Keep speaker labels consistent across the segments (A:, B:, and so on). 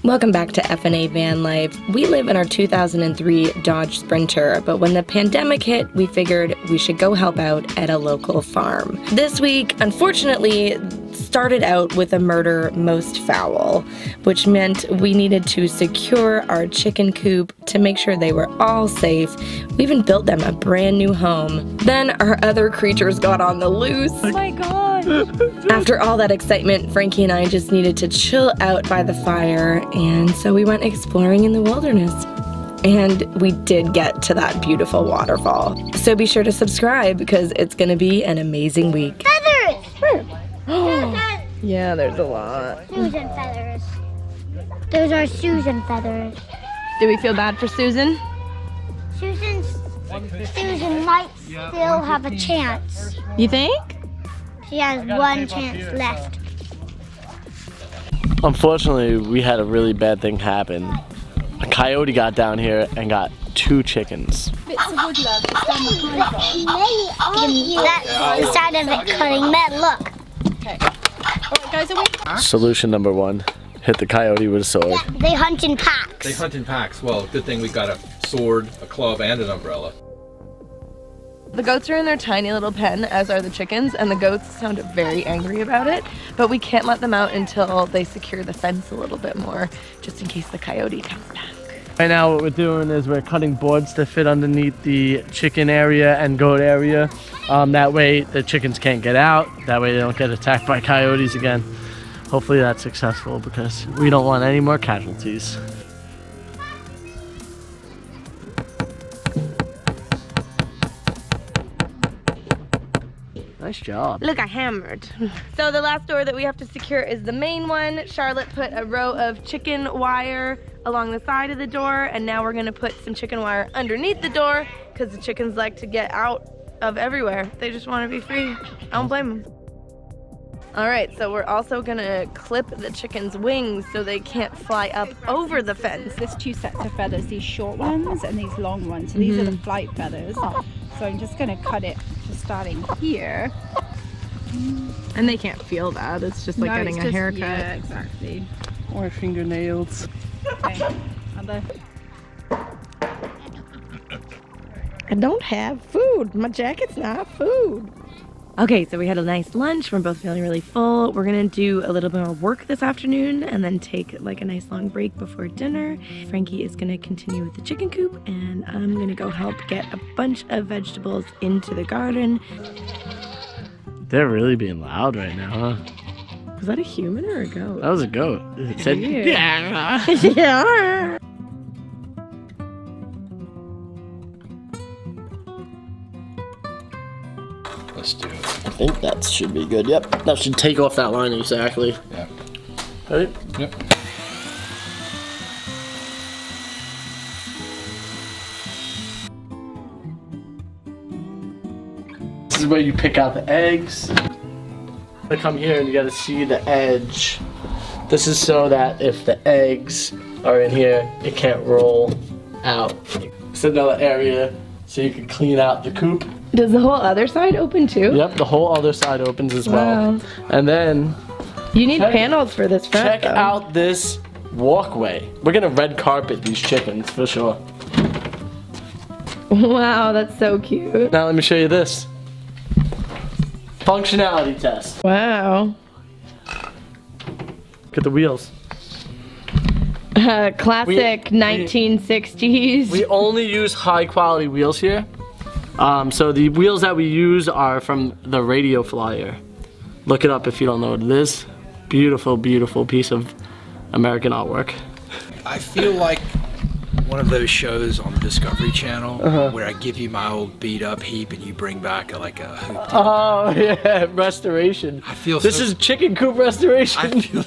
A: Welcome back to FnAVanLife. We live in our 2003 Dodge Sprinter, but when the pandemic hit, we figured we should go help out at a local farm. This week, unfortunately, started out with a murder most foul, which meant we needed to secure our chicken coop to make sure they were all safe. We even built them a brand new home. Then our other creatures got on the loose.
B: Oh my god!
A: After all that excitement, Frankie and I just needed to chill out by the fire, and so we went exploring in the wilderness. And we did get to that beautiful waterfall. So be sure to subscribe because it's gonna be an amazing week.
C: Feathers!
A: Yeah, there's a lot.
C: Susan feathers. Those are Susan feathers.
A: Do we feel bad for Susan?
C: Susan might still have a chance.
A: You think?
C: She has one chance left.
D: Unfortunately, we had a really bad thing happen. A coyote got down here and got 2 chickens.
C: That's the side of it cutting. Matt, look.
B: Okay. Alright guys, are we?
D: Solution number 1, hit the coyote with a sword.
C: Yeah, they hunt in packs.
E: They hunt in packs. Well, good thing we got a sword, a club, and an umbrella.
A: The goats are in their tiny little pen, as are the chickens, and the goats sound very angry about it, but we can't let them out until they secure the fence a little bit more, just in case the coyote comes back.
D: Right now what we're doing is we're cutting boards to fit underneath the chicken area and goat area. That way the chickens can't get out, that way they don't get attacked by coyotes again. Hopefully that's successful because we don't want any more casualties. Nice job.
A: Look, I hammered. So the last door that we have to secure is the main one. Charlotte put a row of chicken wire along the side of the door, and now we're gonna put some chicken wire underneath the door because the chickens like to get out of everywhere. They just want to be free. I don't blame them. All right, so we're also gonna clip the chickens' wings so they can't fly up over the fence.
B: There's 2 sets of feathers, these short ones and these long ones. So these are the flight feathers. So I'm just gonna cut it just starting here.
A: And they can't feel that. It's just like
B: No,
A: getting
B: it's
A: a
B: just-
A: haircut.
B: Yeah, exactly.
D: Or fingernails.
B: Okay. Other.
A: I don't have food. My jacket's not food. Okay, so we had a nice lunch. We're both feeling really full. We're gonna do a little bit more work this afternoon and then take like a nice long break before dinner. Frankie is gonna continue with the chicken coop and I'm gonna go help get a bunch of vegetables into the garden.
D: They're really being loud right now, huh?
A: Was that a human or a goat?
D: That was a goat. It said,
A: Yeah.
D: yeah.
A: Yeah.
E: Let's do it.
D: I think that should be good. Yep, that should take off that line exactly.
E: Yeah.
D: Ready?
E: Yep.
D: This is where you pick out the eggs. I come here and you gotta see the edge. This is so that if the eggs are in here, it can't roll out. It's another area so you can clean out the coop.
A: Does the whole other side open too?
D: Yep, the whole other side opens as well.
A: Wow.
D: And then
A: You need panels for this front.
D: check
A: though.
D: out this walkway. We're gonna red carpet these chickens for sure.
A: Wow, that's so cute.
D: Now let me show you this. Functionality test.
A: Wow.
D: Look at the wheels.
A: Classic 1960s.
D: We only use high quality wheels here. So the wheels that we use are from the Radio Flyer. Look it up if you don't know what it is. Beautiful, beautiful piece of American artwork.
E: I feel like one of those shows on the Discovery Channel where I give you my old beat up heap and you bring back a hoop.
D: Oh yeah, restoration.
E: I feel
D: this
E: so-
D: is chicken coop restoration.
E: I feel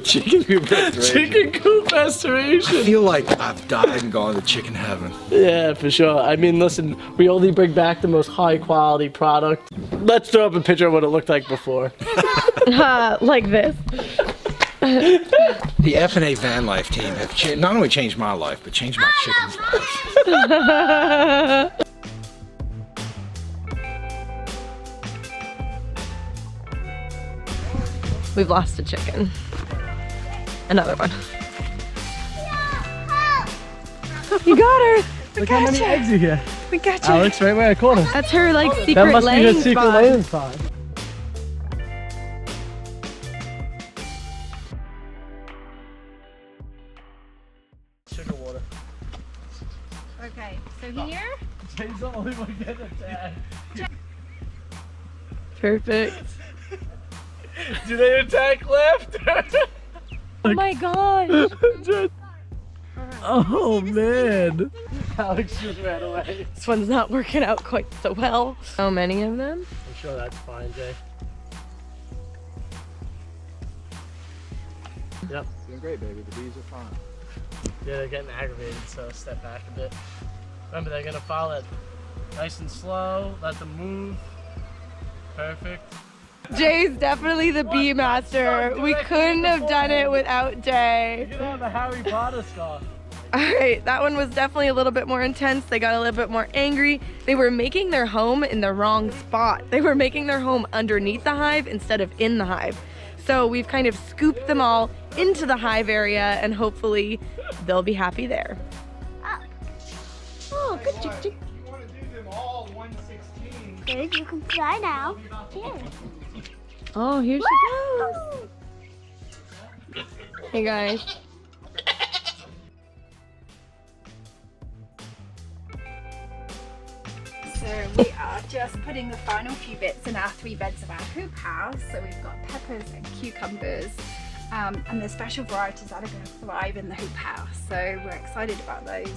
E: chicken coop restoration.
D: Chicken coop restoration.
E: I feel like I've died and gone to chicken heaven.
D: Yeah, for sure. I mean, listen, we only bring back the most high quality product. Let's throw up a picture of what it looked like before.
A: Like this.
E: The FnAVanLife team have not only changed my life, but changed my chicken's life.
A: We've lost a chicken. Another one. You got her.
D: Look how many eggs you get.
A: We got you.
D: Alex, right where I caught him.
A: That's her like secret
D: That must be
A: laying
D: her secret
A: spot.
D: laying spot. Sugar water.
B: Okay, so here.
D: Jay's the only one getting attacked.
A: Perfect.
D: Do they attack left?
A: Oh my gosh.
D: Oh man. Alex just ran away.
A: This one's not working out quite so well. So many of them.
D: I'm sure that's fine, Jay. Yep.
E: Doing great, baby. The bees are fine.
D: Yeah, they're getting aggravated, so step back a bit. Remember, they're gonna follow it nice and slow, let them move. Perfect.
A: Jay's definitely the bee master. We couldn't have done it without Jay.
D: You can have a Harry Potter scarf.
A: Alright, that one was definitely a little bit more intense. They got a little bit more angry. They were making their home in the wrong spot. They were making their home underneath the hive instead of in the hive. So we've kind of scooped them all into the hive area and hopefully they'll be happy there. Oh, good chick chick.
E: You want to do them all 116.
C: Good, you can fly now. Here.
A: Oh, here she goes. Hey guys.
B: So we are just putting the final few bits in our 3 beds of our hoop house. So we've got peppers and cucumbers and the special varieties that are going to thrive in the hoop house. So we're excited about those.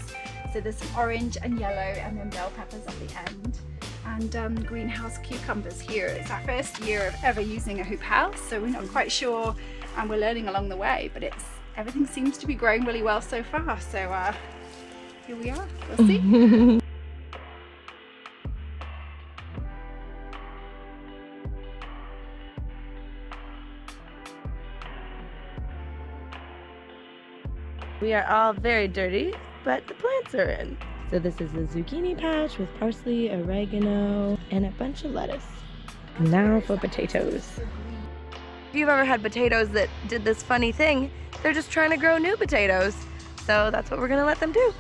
B: So there's some orange and yellow and then bell peppers at the end. And greenhouse cucumbers here. It's our first year of ever using a hoop house, so we're not quite sure and we're learning along the way, but everything seems to be growing really well so far. So here we are, we'll see.
A: We are all very dirty, but the plants are in. So this is a zucchini patch with parsley, oregano, and a bunch of lettuce. Now for potatoes. If you've ever had potatoes that did this funny thing, they're just trying to grow new potatoes. So that's what we're gonna let them do.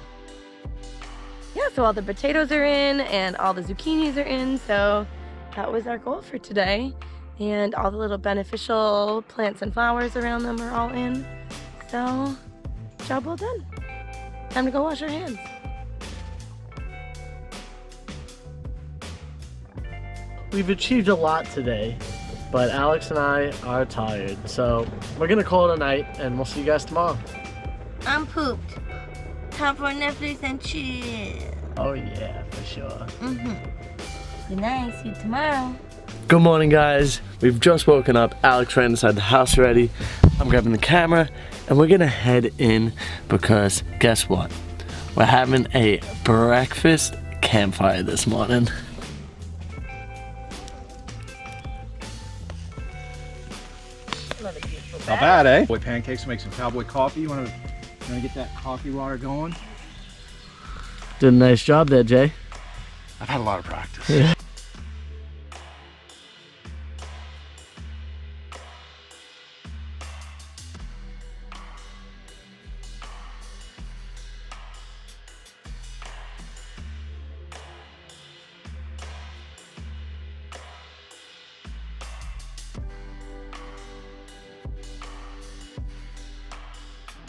A: Yeah, so all the potatoes are in and all the zucchinis are in, so that was our goal for today. And all the little beneficial plants and flowers around them are all in. So, job well done. Time to go wash our hands.
D: We've achieved a lot today, but Alex and I are tired, so we're gonna call it a night and we'll see you guys tomorrow.
A: I'm pooped. Time for Netflix and chill.
D: Oh yeah, for sure.
A: Good night, see you tomorrow.
D: Good morning, guys. We've just woken up. Alex ran inside the house already. I'm grabbing the camera and we're gonna head in because guess what? We're having a breakfast campfire this morning.
E: Not bad, eh? Boy pancakes, make some cowboy coffee. You wanna get that coffee water going?
D: Did a nice job there, Jay.
E: I've had a lot of practice.
D: Yeah.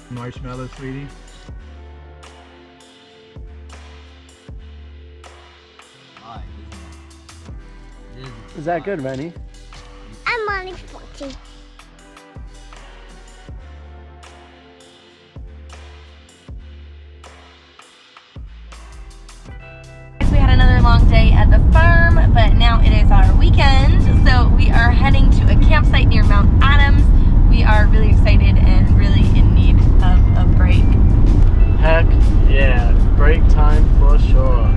E: Marshmallow, sweetie.
D: Is that good, Rennie?
C: I'm only 14.
A: We had another long day at the farm, but now it is our weekend, so we are heading to a campsite near Mount Adams. We are really excited and really in need of a break.
D: Heck yeah, break time for sure.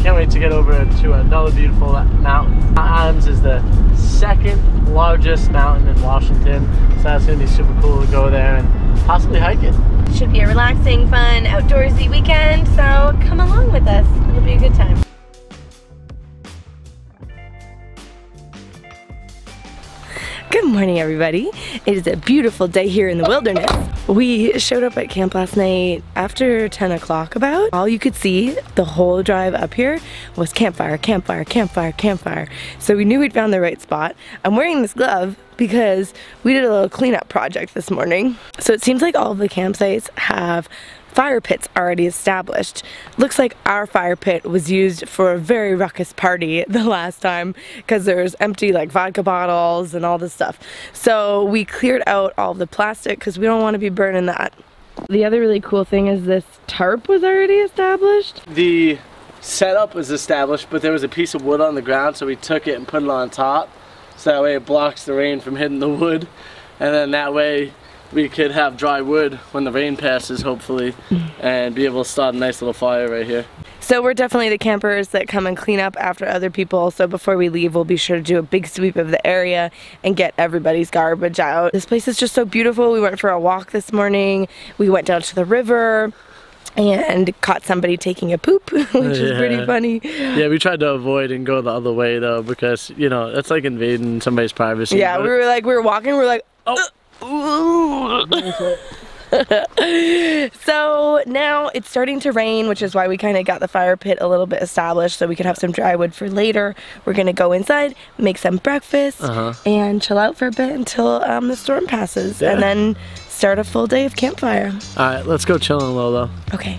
D: Can't wait to get over to another beautiful mountain. Mount Adams is the second largest mountain in Washington, so that's gonna be super cool to go there and possibly hike it.
A: Should be a relaxing, fun, outdoorsy weekend, so come along with us. It'll be a good time. Good morning, everybody. It is a beautiful day here in the wilderness. We showed up at camp last night after 10 o'clock about. All you could see the whole drive up here was campfire, campfire, campfire, campfire. So we knew we'd found the right spot. I'm wearing this glove because we did a little cleanup project this morning. So it seems like all of the campsites have fire pits already established. Looks like our fire pit was used for a very ruckus party the last time because there's empty like vodka bottles and all this stuff. So we cleared out all of the plastic because we don't want to be burning that. The other really cool thing is this tarp was already established.
D: The setup was established, but there was a piece of wood on the ground, so we took it and put it on top. So that way it blocks the rain from hitting the wood. And then that way we could have dry wood when the rain passes, hopefully, and be able to start a nice little fire right here.
A: So we're definitely the campers that come and clean up after other people, so before we leave we'll be sure to do a big sweep of the area and get everybody's garbage out. This place is just so beautiful. We went for a walk this morning, we went down to the river and caught somebody taking a poop, which is pretty funny.
D: Yeah, we tried to avoid and go the other way though, because, you know, that's like invading somebody's privacy.
A: Yeah, we were walking, we were like, oh. So now it's starting to rain, which is why we kind of got the fire pit a little bit established so we could have some dry wood for later. We're gonna go inside, make some breakfast, and chill out for a bit until the storm passes, and then start a full day of campfire.
D: All right, let's go chill in low though.
A: Okay.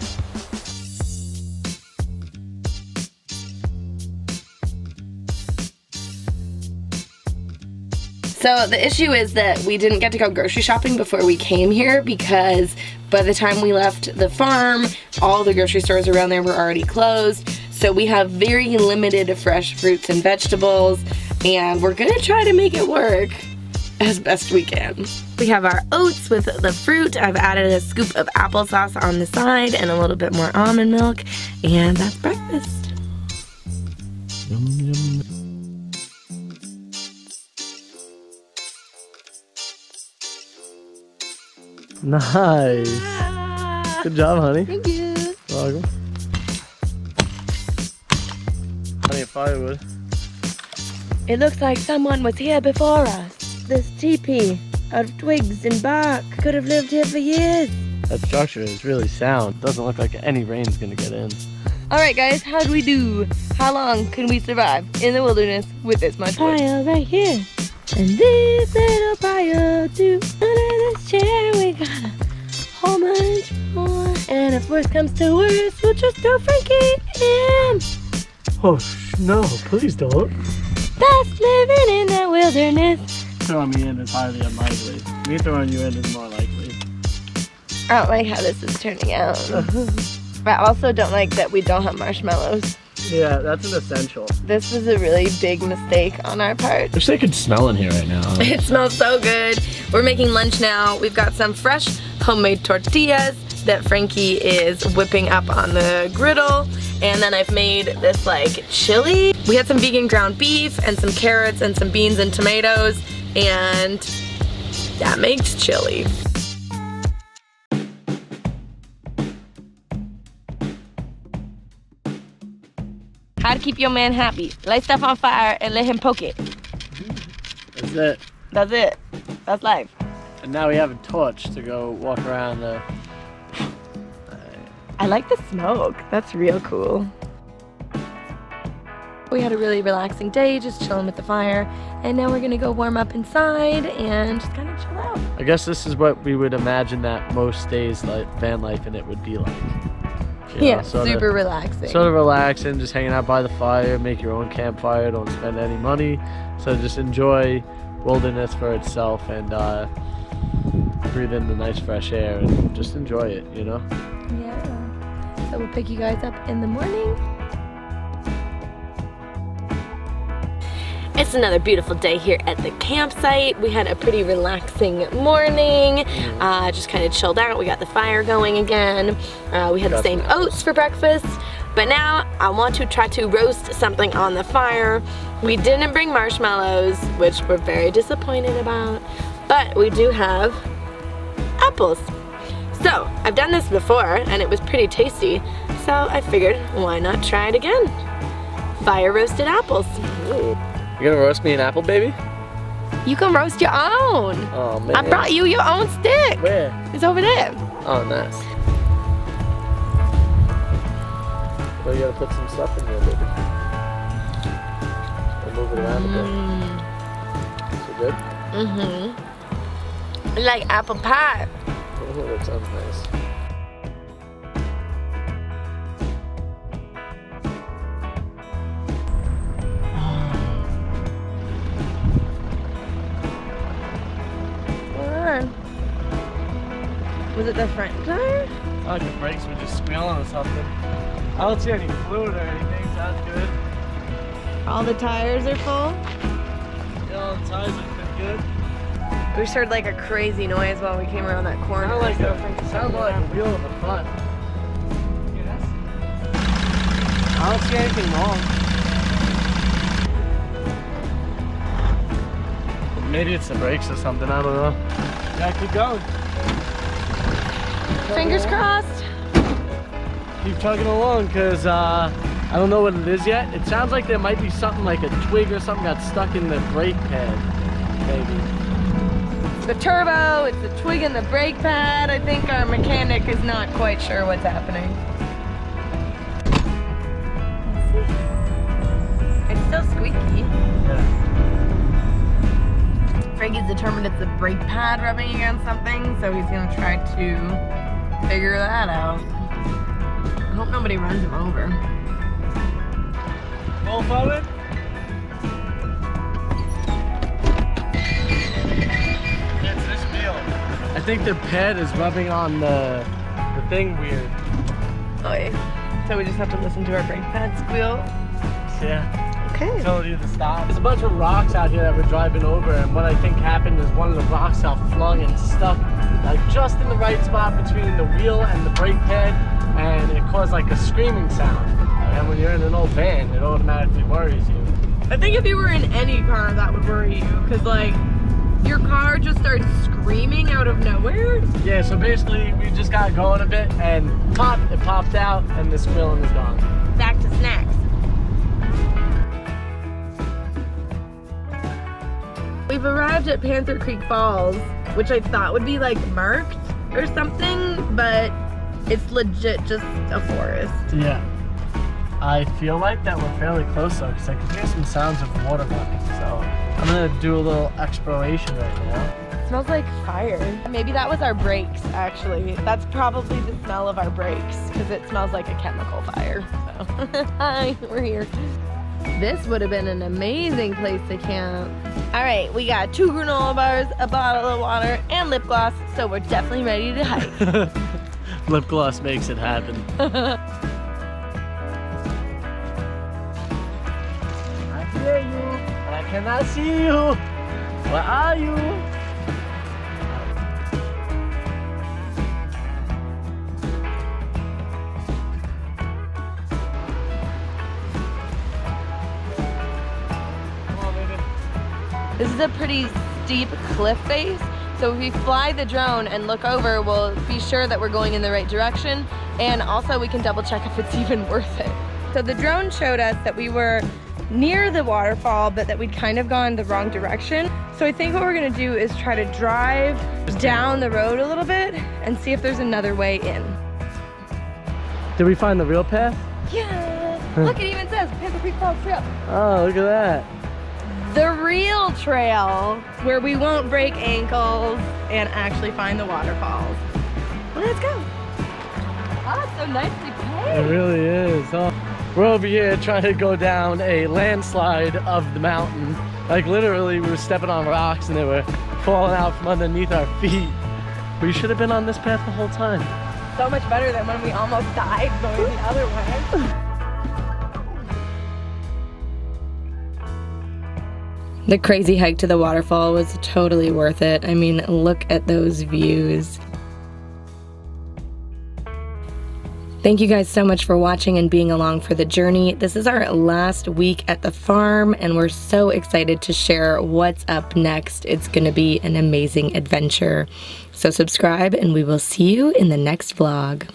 A: So the issue is that we didn't get to go grocery shopping before we came here because by the time we left the farm, all the grocery stores around there were already closed. So we have very limited fresh fruits and vegetables, and we're gonna try to make it work as best we can. We have our oats with the fruit. I've added a scoop of applesauce on the side and a little bit more almond milk, and that's breakfast.
D: Yum, yum. Nice. Good job, honey.
A: Thank you.
D: Welcome. Plenty of firewood.
A: It looks like someone was here before us. This teepee out of twigs and bark could have lived here for years.
D: That structure is really sound. Doesn't look like any rain's gonna get in.
A: Alright guys, how'd we do? How long can we survive in the wilderness with this much wood? Pile right here. And this little pile too. Under this chair we got a whole bunch more. And if worse comes to worse, we'll just throw Frankie in.
D: Oh no, please don't.
A: Best living in the wilderness.
D: Throwing me in is highly unlikely. Me throwing you in is more likely.
A: I don't like how this is turning out. But I also don't like that we don't have marshmallows.
D: Yeah, that's an essential.
A: This was a really big mistake on our part.
D: Wish they could smell in here right now.
A: It smells so good. We're making lunch now. We've got some fresh homemade tortillas that Frankie is whipping up on the griddle. And then I've made this like chili. We had some vegan ground beef and some carrots and some beans and tomatoes. And that makes chili. How to keep your man happy. Light stuff on fire and let him poke it.
D: That's it.
A: That's it. That's life.
D: And now we have a torch to go walk around the...
A: I like the smoke. That's real cool. We had a really relaxing day, just chilling with the fire. And now we're gonna go warm up inside and just kind of chill out.
D: I guess this is what we would imagine that most days like van life in it would be like. You know,
A: super relaxing.
D: Sort of relaxing, just hanging out by the fire, make your own campfire, don't spend any money. So just enjoy wilderness for itself and breathe in the nice fresh air and just enjoy it, you know?
A: Yeah. So we'll pick you guys up in the morning. It's another beautiful day here at the campsite. We had a pretty relaxing morning. Just kind of chilled out. We got the fire going again. We had the same oats for breakfast. But now I want to try to roast something on the fire. We didn't bring marshmallows, which we're very disappointed about. But we do have apples. So I've done this before and it was pretty tasty. So I figured, why not try it again? Fire roasted apples.
D: You gonna roast me an apple, baby?
A: You can roast your own.
D: Oh man.
A: I brought you your own stick.
D: Where?
A: It's over there.
D: Oh, nice. Well, you gotta put some stuff in there, baby. And move it around a bit. So good?
A: Mm-hmm. Like apple pie.
D: Oh, that sounds nice.
A: Was it the front tire?
D: It's like the brakes were just squealing or something. I don't see any fluid or anything, so that's good.
A: All the tires are full?
D: Yeah, all the tires look pretty good.
A: We heard like a crazy noise while we came around that corner.
D: Sounds like a wheel in the front. I don't see anything wrong. Maybe it's the brakes or something, I don't know. Yeah, keep going.
A: Fingers crossed.
D: Keep chugging along, because I don't know what it is yet. It sounds like there might be something like a twig or something got stuck in the brake pad, maybe.
A: It's the turbo, it's the twig in the brake pad. I think our mechanic is not quite sure what's happening. It's still squeaky.
D: Yeah.
A: Frankie's determined it's the brake pad rubbing against something, so he's gonna try to figure that out. I hope nobody runs him over.
D: Roll forward. It's this wheel. I think the pad is rubbing on the thing weird.
A: Oh yeah. So we just have to listen to our brake pad squeal.
D: Yeah.
A: Okay.
D: Told you to stop. There's a bunch of rocks out here that we're driving over, and what I think happened is one of the rocks got flung and stuck like just in the right spot between the wheel and the brake pad, and it caused like a screaming sound. And when you're in an old van, it automatically worries you.
A: I think if you were in any car, that would worry you, because like your car just starts screaming out of nowhere.
D: Yeah, so basically we just got going a bit, and pop, it popped out, and the squealing is gone.
A: Back to snacks. We've arrived at Panther Creek Falls, which I thought would be like marked or something, but it's legit just a forest.
D: Yeah. I feel like that we're fairly close though, because I can hear some sounds of water running, so I'm gonna do a little exploration right now.
A: It smells like fire. Maybe that was our brakes, actually. That's probably the smell of our brakes, because it smells like a chemical fire. So, hi, we're here. This would have been an amazing place to camp. All right, we got 2 granola bars, a bottle of water, and lip gloss, so we're definitely ready to hike.
D: Lip gloss makes it happen. I hear you, but I cannot see you. Where are you?
A: This is a pretty steep cliff face, so if we fly the drone and look over, we'll be sure that we're going in the right direction, and also we can double check if it's even worth it. So the drone showed us that we were near the waterfall, but that we'd kind of gone the wrong direction. So I think what we're gonna do is try to drive down the road a little bit and see if there's another way in.
D: Did we find the real path?
A: Yeah! Look, it even says Panther Creek Falls Trail.
D: Oh, look at that.
A: The real trail where we won't break ankles and actually find the waterfalls. Well, let's go. Oh, it's so nicely paved.
D: It really is. Oh, we're over here trying to go down a landslide of the mountain. Like literally we were stepping on rocks and they were falling out from underneath our feet. We should have been on this path the whole time.
A: So much better than when we almost died going the other way. The crazy hike to the waterfall was totally worth it. I mean, look at those views. Thank you guys so much for watching and being along for the journey. This is our last week at the farm, and we're so excited to share what's up next. It's gonna be an amazing adventure. So subscribe, and we will see you in the next vlog.